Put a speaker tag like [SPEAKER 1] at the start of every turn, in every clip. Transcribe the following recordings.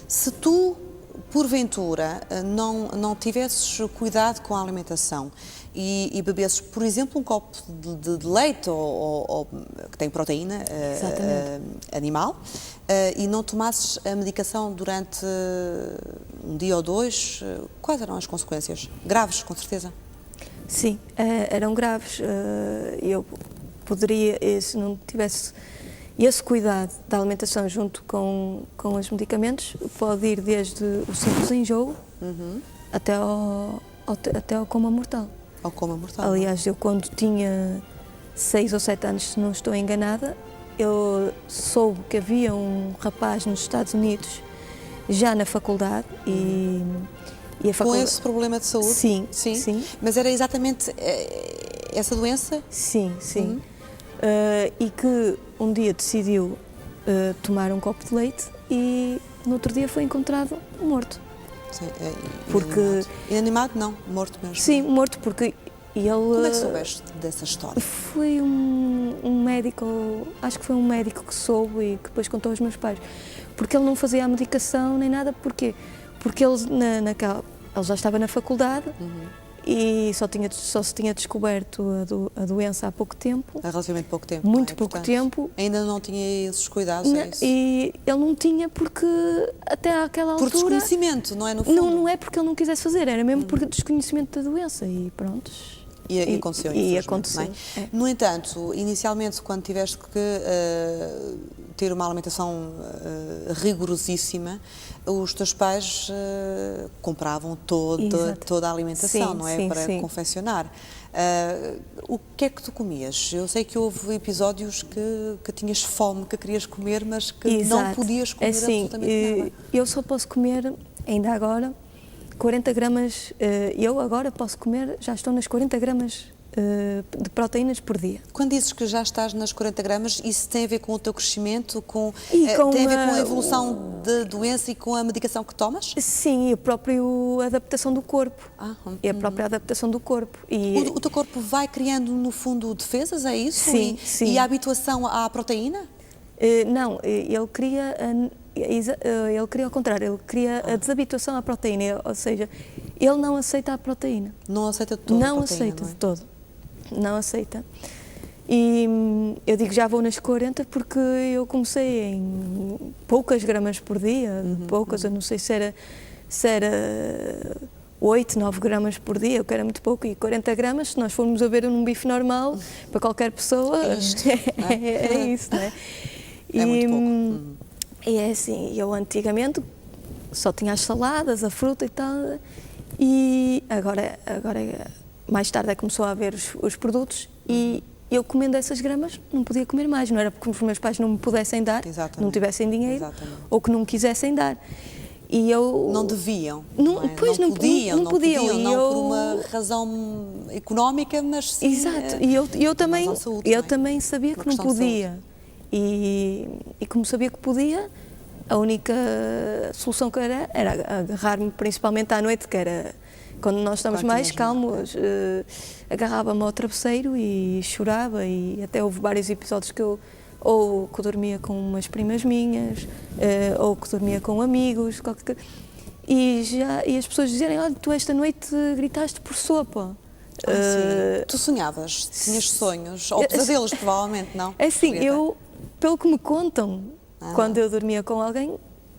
[SPEAKER 1] Se tu, porventura, não tivesses cuidado com a alimentação e bebesses, por exemplo, um copo de leite ou que tem proteína animal e não tomasses a medicação durante um dia ou dois, quais eram as consequências? Graves, com certeza.
[SPEAKER 2] Sim, eram graves. Eu poderia, se não tivesse esse cuidado da alimentação junto com os medicamentos, pode ir desde o simples enjoo até ao coma mortal.
[SPEAKER 1] Ao coma mortal.
[SPEAKER 2] Aliás, eu quando tinha 6 ou 7 anos, se não estou enganada, eu soube que havia um rapaz nos Estados Unidos, já na faculdade, e a faculdade...
[SPEAKER 1] Com esse problema de saúde?
[SPEAKER 2] Sim, sim.
[SPEAKER 1] Mas era exatamente essa doença?
[SPEAKER 2] Sim, sim. E que um dia decidiu tomar um copo de leite e no outro dia foi encontrado morto.
[SPEAKER 1] Sim,
[SPEAKER 2] porque
[SPEAKER 1] inanimado não, morto mesmo.
[SPEAKER 2] Sim, morto porque ele...
[SPEAKER 1] Como é que soubeste dessa história?
[SPEAKER 2] Foi um médico, acho que foi um médico que soube e que depois contou aos meus pais. Porque ele não fazia a medicação nem nada, porquê? Porque ele já estava na faculdade e só se tinha descoberto a doença há pouco tempo.
[SPEAKER 1] Há relativamente pouco tempo.
[SPEAKER 2] Muito pouco tempo.
[SPEAKER 1] Ainda não tinha esses cuidados, é isso?
[SPEAKER 2] E ele não tinha porque até àquela altura...
[SPEAKER 1] Por desconhecimento, não é, no fundo?
[SPEAKER 2] Não é porque ele não quisesse fazer, era mesmo por desconhecimento da doença e pronto.
[SPEAKER 1] E aconteceu,
[SPEAKER 2] aconteceu.
[SPEAKER 1] Não é? No entanto, inicialmente, quando tiveste que ter uma alimentação rigorosíssima, os teus pais compravam toda a alimentação, não é? Para confeccionar. O que é que tu comias? Eu sei que houve episódios que tinhas fome, que querias comer, mas que não podias comer absolutamente nada.
[SPEAKER 2] Eu só posso comer, ainda agora, 40 gramas, eu agora posso comer, já estou nas 40 gramas de proteínas por dia.
[SPEAKER 1] Quando dizes que já estás nas 40 gramas, isso tem a ver com o teu crescimento, tem a ver com a evolução da doença e com a medicação que tomas?
[SPEAKER 2] Sim, e a própria adaptação do corpo. E a própria adaptação do corpo.
[SPEAKER 1] O teu corpo vai criando, no fundo, defesas, é isso?
[SPEAKER 2] Sim,
[SPEAKER 1] E a habituação à proteína?
[SPEAKER 2] Não, ele queria ao contrário, ele queria a desabituação à proteína, ou seja, ele não aceita a proteína.
[SPEAKER 1] Não aceita de todo a proteína,
[SPEAKER 2] não aceita de todo, não aceita. E eu digo já vou nas 40 porque eu comecei em poucas gramas por dia, poucas, eu não sei se era 8, 9 gramas por dia, o que era muito pouco, e 40 gramas, se nós formos a ver num bife normal, para qualquer pessoa, é isso, não é?
[SPEAKER 1] É muito pouco.
[SPEAKER 2] E é assim, eu antigamente só tinha as saladas, a fruta e tal, e agora mais tarde começou a haver os produtos e eu comendo essas gramas não podia comer mais, não era porque os meus pais não me pudessem dar, não tivessem dinheiro ou que não me quisessem dar. E eu...
[SPEAKER 1] Não deviam,
[SPEAKER 2] pois
[SPEAKER 1] não podiam,
[SPEAKER 2] não
[SPEAKER 1] por uma razão económica, mas sim...
[SPEAKER 2] Exato, e eu também sabia que não podia. E como sabia que podia, a única solução que era agarrar-me principalmente à noite, que era quando nós estamos mais calmos, agarrava-me ao travesseiro e chorava, e até houve vários episódios que eu dormia com umas primas minhas, ou que dormia com amigos, e as pessoas dizerem, olha, tu esta noite gritaste por sopa.
[SPEAKER 1] Tu sonhavas? Tinhas sonhos? Ou pesadelos, provavelmente, não?
[SPEAKER 2] É assim, pelo que me contam, quando eu dormia com alguém,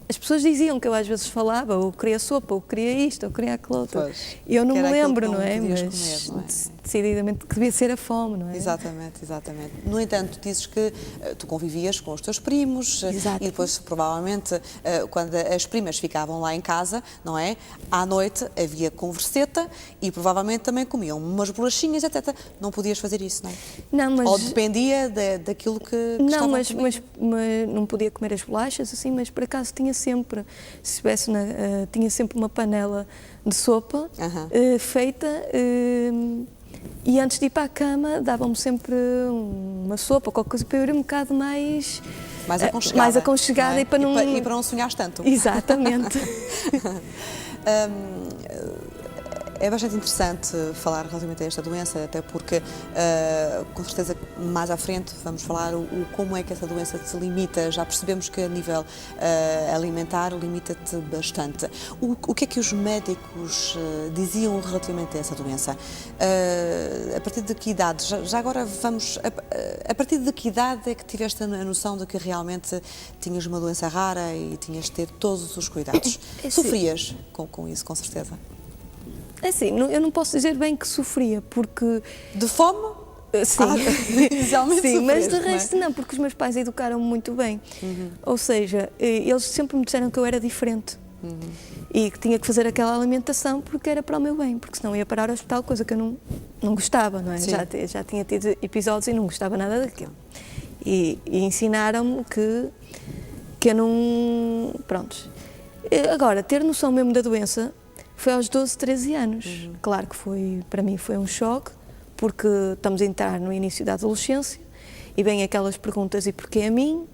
[SPEAKER 2] as pessoas diziam que eu às vezes falava, ou queria sopa, ou queria isto, ou queria aquilo outro. E eu não me lembro, não é? Mas decididamente que devia ser a fome, não é?
[SPEAKER 1] Exatamente. No entanto, dizes que tu convivias com os teus primos.
[SPEAKER 2] Exato.
[SPEAKER 1] E depois, provavelmente, quando as primas ficavam lá em casa, não é? À noite havia converseta e provavelmente também comiam umas bolachinhas, etc. Não podias fazer isso, não é?
[SPEAKER 2] Não, mas...
[SPEAKER 1] Ou dependia daquilo que
[SPEAKER 2] não, mas não podia comer as bolachas, assim, mas por acaso tinha sempre, se tivesse tinha sempre uma panela de sopa feita, e antes de ir para a cama davam-me sempre uma sopa, qualquer coisa para eu ir um bocado mais aconchegada,
[SPEAKER 1] e para não sonhares tanto.
[SPEAKER 2] Exatamente.
[SPEAKER 1] É bastante interessante falar relativamente a esta doença, até porque, com certeza, mais à frente vamos falar como é que essa doença se limita. Já percebemos que a nível alimentar limita-te bastante. O que é que os médicos diziam relativamente a essa doença? A partir de que idade? Já agora vamos... A partir de que idade é que tiveste a noção de que realmente tinhas uma doença rara e tinhas de ter todos os cuidados? Sofrias com isso, com certeza?
[SPEAKER 2] É assim, eu não posso dizer bem que sofria, porque...
[SPEAKER 1] De fome?
[SPEAKER 2] Sim, sim, mas de resto
[SPEAKER 1] não,
[SPEAKER 2] não, porque os meus pais educaram-me muito bem. Ou seja, eles sempre me disseram que eu era diferente e que tinha que fazer aquela alimentação porque era para o meu bem, porque senão ia parar ao hospital, coisa que eu não gostava, não é? Já tinha tido episódios e não gostava nada daquilo. E ensinaram-me que eu não... Prontos. Agora, ter noção mesmo da doença foi aos 12, 13 anos. Claro que para mim foi um choque, porque estamos a entrar no início da adolescência e vêm aquelas perguntas: e porquê a mim?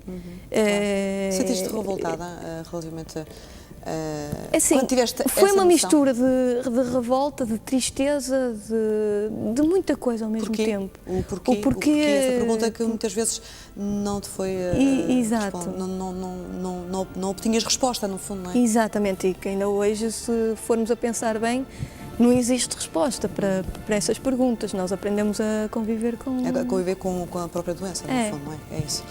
[SPEAKER 1] Sentiste revoltada relativamente a...
[SPEAKER 2] assim, foi uma mistura de revolta, de tristeza, de muita coisa ao mesmo tempo.
[SPEAKER 1] O porquê? Essa pergunta que muitas vezes não te foi...
[SPEAKER 2] Exato.
[SPEAKER 1] Não obtinhas resposta, no fundo, não é?
[SPEAKER 2] Exatamente, e que ainda hoje, se formos a pensar bem, não existe resposta para essas perguntas. Nós aprendemos a conviver com...
[SPEAKER 1] A conviver com a própria doença, no fundo, não é? É isso.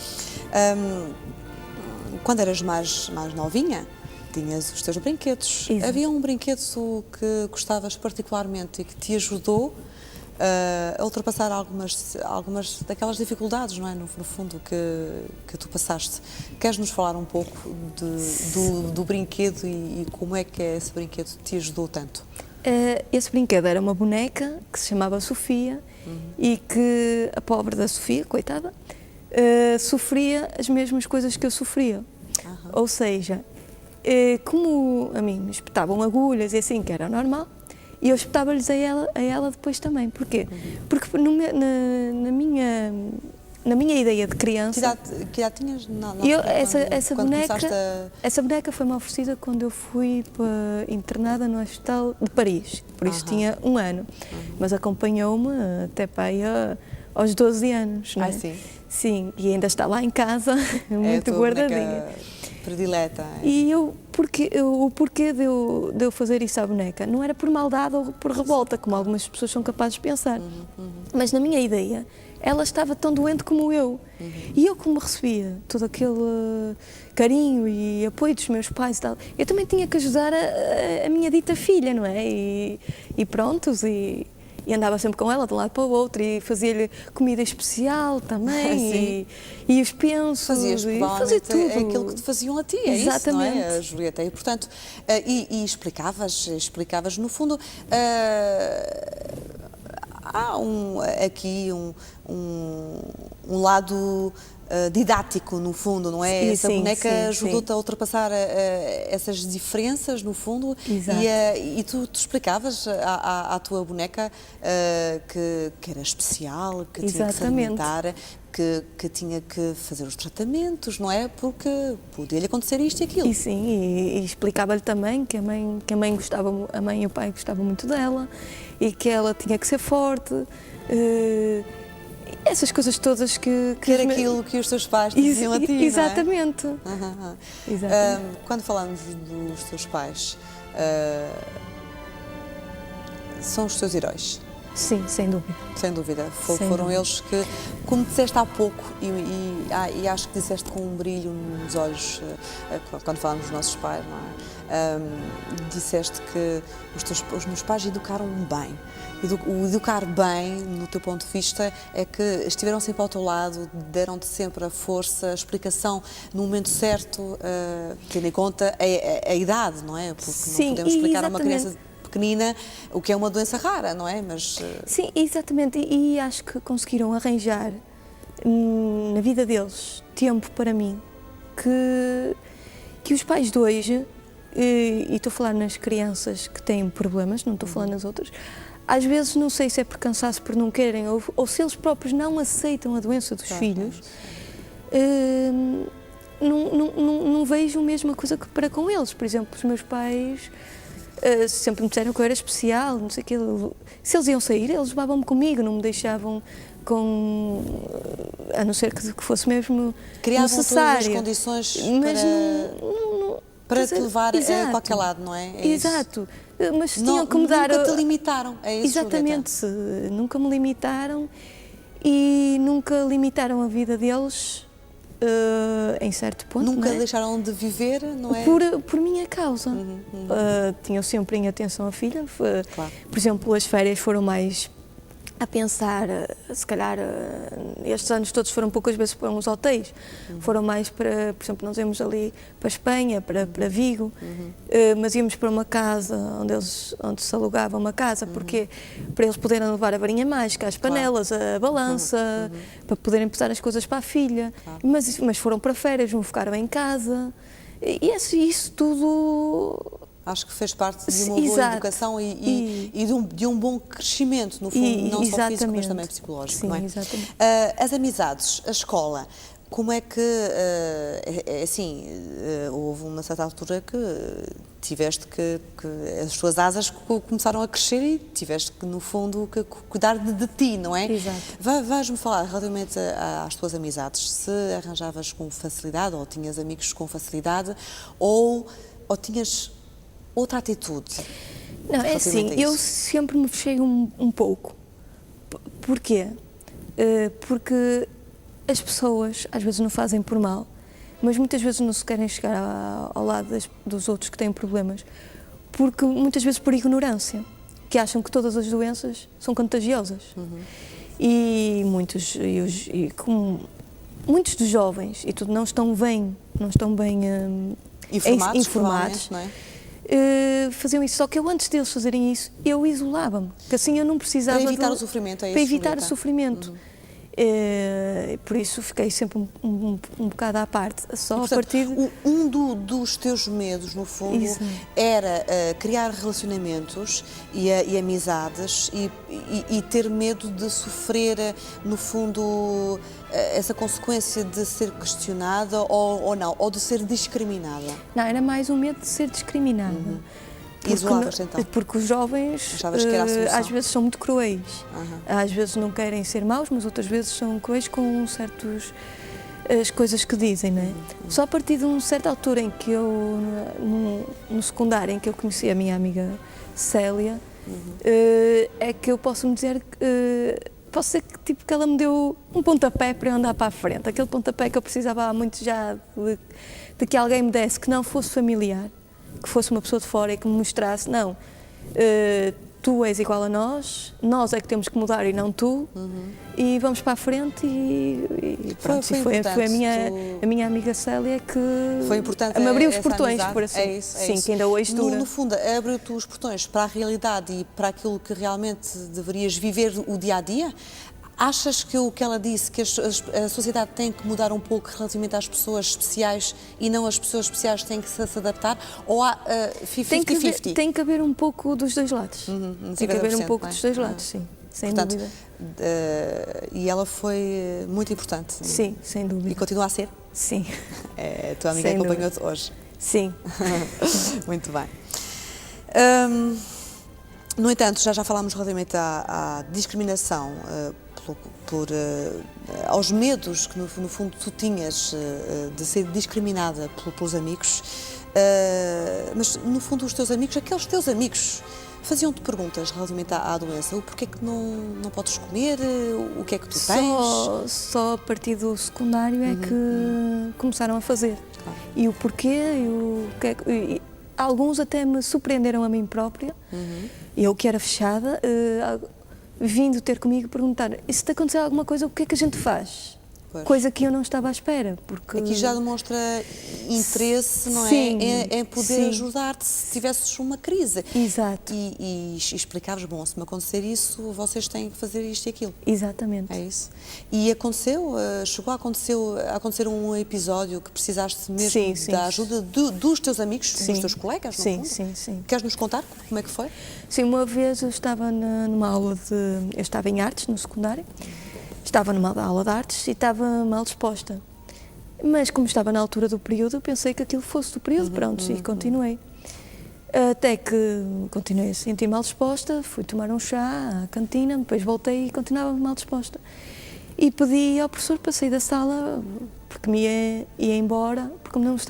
[SPEAKER 1] Quando eras mais novinha, tinhas os teus brinquedos.
[SPEAKER 2] Exato.
[SPEAKER 1] Havia um brinquedo que gostavas particularmente e que te ajudou a ultrapassar algumas daquelas dificuldades, não é? No fundo, que tu passaste. Queres-nos falar um pouco do brinquedo e como é que esse brinquedo te ajudou tanto?
[SPEAKER 2] Esse brinquedo era uma boneca que se chamava Sofia e que a pobre da Sofia, coitada, sofria as mesmas coisas que eu sofria. Ou seja, como a mim me espetavam agulhas e assim, que era normal, e eu espetava-lhes a ela depois também. Porquê? Porque na minha ideia de criança...
[SPEAKER 1] Que idade tinhas?
[SPEAKER 2] Essa boneca foi-me oferecida quando eu fui internada no hospital de Paris, por isso tinha 1 ano, mas acompanhou-me até para aí aos 12 anos. Não é?
[SPEAKER 1] Sim.
[SPEAKER 2] Sim, e ainda está lá em casa, muito guardadinha.
[SPEAKER 1] Predileta.
[SPEAKER 2] E o porquê de eu fazer isso à boneca não era por maldade ou por revolta, como algumas pessoas são capazes de pensar, mas na minha ideia ela estava tão doente como eu. E eu, como recebia todo aquele carinho e apoio dos meus pais e tal, eu também tinha que ajudar a minha dita filha, não é? E prontos, e andava sempre com ela de um lado para o outro e fazia-lhe comida especial também e os pensos. Fazia tudo.
[SPEAKER 1] É aquilo que te faziam a ti, é isso, não é, Julieta? E, portanto, explicavas, no fundo, há aqui um lado didático, no fundo, não é? Essa boneca ajudou-te a ultrapassar essas diferenças, no fundo. E tu explicavas à tua boneca que era especial, que tinha que se alimentar, que tinha que fazer os tratamentos, não é? Porque podia-lhe acontecer isto e aquilo.
[SPEAKER 2] E explicava-lhe também que a mãe e o pai gostavam muito dela e que ela tinha que ser forte. Essas coisas todas que
[SPEAKER 1] era aquilo que os teus pais te diziam a ti,
[SPEAKER 2] exatamente.
[SPEAKER 1] Não é? Exatamente. Quando falamos dos teus pais, são os teus heróis?
[SPEAKER 2] Sim, sem dúvida.
[SPEAKER 1] Sem dúvida. Foram eles que, como disseste há pouco, e acho que disseste com um brilho nos olhos, quando falamos dos nossos pais, não é? Disseste que os meus pais educaram-me bem. O educar bem, no teu ponto de vista, é que estiveram sempre ao teu lado, deram-te sempre a força, a explicação no momento certo, tendo em conta a idade, não é? Porque não podemos explicar a uma criança pequenina o que é uma doença rara, não é? Mas...
[SPEAKER 2] Sim, exatamente, e acho que conseguiram arranjar na vida deles tempo para mim que os pais de hoje, e estou a falar nas crianças que têm problemas, não estou a falar nas outras, às vezes não sei se é por cansaço, por não querem, ou se eles próprios não aceitam a doença dos filhos, não vejo a mesma coisa que para com eles. Por exemplo, os meus pais sempre me disseram que eu era especial, não sei o quê. Se eles iam sair, eles levavam-me comigo, não me deixavam a não ser que fosse mesmo
[SPEAKER 1] criavam
[SPEAKER 2] necessário.
[SPEAKER 1] Criavam todas as condições
[SPEAKER 2] para
[SPEAKER 1] te levar a qualquer lado, não é?
[SPEAKER 2] Exato. Mas tinham que me dar...
[SPEAKER 1] Nunca te limitaram, é isso,
[SPEAKER 2] exatamente, nunca me limitaram e nunca limitaram a vida deles em certo ponto.
[SPEAKER 1] Nunca
[SPEAKER 2] não é?
[SPEAKER 1] deixaram de viver, não é?
[SPEAKER 2] Por minha causa. Tinham sempre em atenção a filha.
[SPEAKER 1] Claro.
[SPEAKER 2] Por exemplo, as férias foram mais a pensar, se calhar estes anos todos foram poucas vezes para uns hotéis, foram mais para, por exemplo, nós íamos ali para a Espanha, para Vigo, mas íamos para uma casa onde se alugava uma casa, porque para eles poderem levar a varinha mágica, as panelas, a balança, para poderem pesar as coisas para a filha, mas foram para férias, não ficaram em casa, e isso tudo...
[SPEAKER 1] Acho que fez parte de uma boa educação e de um bom crescimento, no fundo, não só físico, mas também psicológico.
[SPEAKER 2] Sim,
[SPEAKER 1] não é?
[SPEAKER 2] Exatamente.
[SPEAKER 1] As amizades, a escola, como é que, houve uma certa altura que tiveste que as tuas asas começaram a crescer e tiveste que, no fundo, que cuidar de ti, não é?
[SPEAKER 2] Exato.
[SPEAKER 1] Vais-me falar relativamente às tuas amizades, se arranjavas com facilidade, ou tinhas amigos com facilidade, ou tinhas... outra atitude?
[SPEAKER 2] Não, é assim, eu sempre me fechei um pouco. Porquê? Porque as pessoas às vezes não fazem por mal, mas muitas vezes não se querem chegar ao lado dos outros que têm problemas, porque muitas vezes por ignorância, que acham que todas as doenças são contagiosas. E como muitos dos jovens e tudo não estão bem informados,
[SPEAKER 1] não é?
[SPEAKER 2] Faziam isso, só que eu antes deles fazerem isso, eu isolava-me, que assim eu não precisava...
[SPEAKER 1] Para evitar o sofrimento, é isso?
[SPEAKER 2] Para evitar o sofrimento. Por isso fiquei sempre um bocado à parte, só
[SPEAKER 1] portanto,
[SPEAKER 2] a partir de...
[SPEAKER 1] Um dos teus medos, no fundo,
[SPEAKER 2] isso.
[SPEAKER 1] Era criar relacionamentos e amizades e ter medo de sofrer, no fundo, essa consequência de ser questionada ou não, ou de ser discriminada.
[SPEAKER 2] Não, era mais um medo de ser discriminada.
[SPEAKER 1] Isolavas, então?
[SPEAKER 2] Porque os jovens às vezes são muito cruéis. Às vezes não querem ser maus, mas outras vezes são cruéis com as coisas que dizem, não é? Só a partir de uma certa altura em que eu, no secundário, em que eu conheci a minha amiga Célia, é que eu posso me dizer posso ser que ela me deu um pontapé para eu andar para a frente, aquele pontapé que eu precisava há muito já de que alguém me desse, que não fosse familiar, que fosse uma pessoa de fora e que me mostrasse, não, tu és igual a nós é que temos que mudar e não tu, e vamos para a frente e pronto, foi a minha amiga Célia que
[SPEAKER 1] foi importante
[SPEAKER 2] me abriu os portões,
[SPEAKER 1] amizade.
[SPEAKER 2] por assim,
[SPEAKER 1] é isso.
[SPEAKER 2] Que ainda hoje dura.
[SPEAKER 1] No fundo, abriu-te os portões para a realidade e para aquilo que realmente deverias viver o dia-a-dia? Achas que o que ela disse, que a sociedade tem que mudar um pouco relativamente às pessoas especiais e não as pessoas especiais têm que se adaptar? Ou há 50-50?
[SPEAKER 2] Tem que haver um pouco dos dois lados. Tem que haver um pouco dos dois lados, sim. Sem dúvida.
[SPEAKER 1] E ela foi muito importante.
[SPEAKER 2] Sim, sem dúvida.
[SPEAKER 1] E continua a ser?
[SPEAKER 2] Sim.
[SPEAKER 1] A tua amiga acompanhou-te hoje?
[SPEAKER 2] Sim.
[SPEAKER 1] Muito bem. No entanto, já falámos relativamente à discriminação, aos medos que no fundo tu tinhas de ser discriminada pelos amigos, mas no fundo os teus amigos, aqueles teus amigos, faziam-te perguntas relativamente à doença, o porquê que não podes comer, o que é que tu tens?
[SPEAKER 2] Só a partir do secundário é que começaram a fazer. E o porquê, e alguns até me surpreenderam a mim própria, eu que era fechada, vindo ter comigo perguntar, e se te acontecer alguma coisa, o que é que a gente faz? Pois. Coisa que eu não estava à espera. Porque...
[SPEAKER 1] Aqui já demonstra interesse, não
[SPEAKER 2] sim,
[SPEAKER 1] é? Em poder ajudar-te se tivesses uma crise.
[SPEAKER 2] Exato.
[SPEAKER 1] E explicares, bom, se me acontecer isso, vocês têm que fazer isto e aquilo.
[SPEAKER 2] Exatamente.
[SPEAKER 1] É isso. E chegou a acontecer um episódio que precisaste mesmo da ajuda dos teus amigos, dos teus colegas, no fundo?
[SPEAKER 2] Sim.
[SPEAKER 1] Queres nos contar como é que foi?
[SPEAKER 2] Sim, uma vez eu estava numa aula eu estava em artes, no secundário, estava numa aula de artes e estava mal disposta. Mas como estava na altura do período, eu pensei que aquilo fosse do período, pronto, e continuei. Até que continuei a sentir mal disposta, fui tomar um chá à cantina, depois voltei e continuava mal disposta. E pedi ao professor para sair da sala, porque me ia embora, porque não estava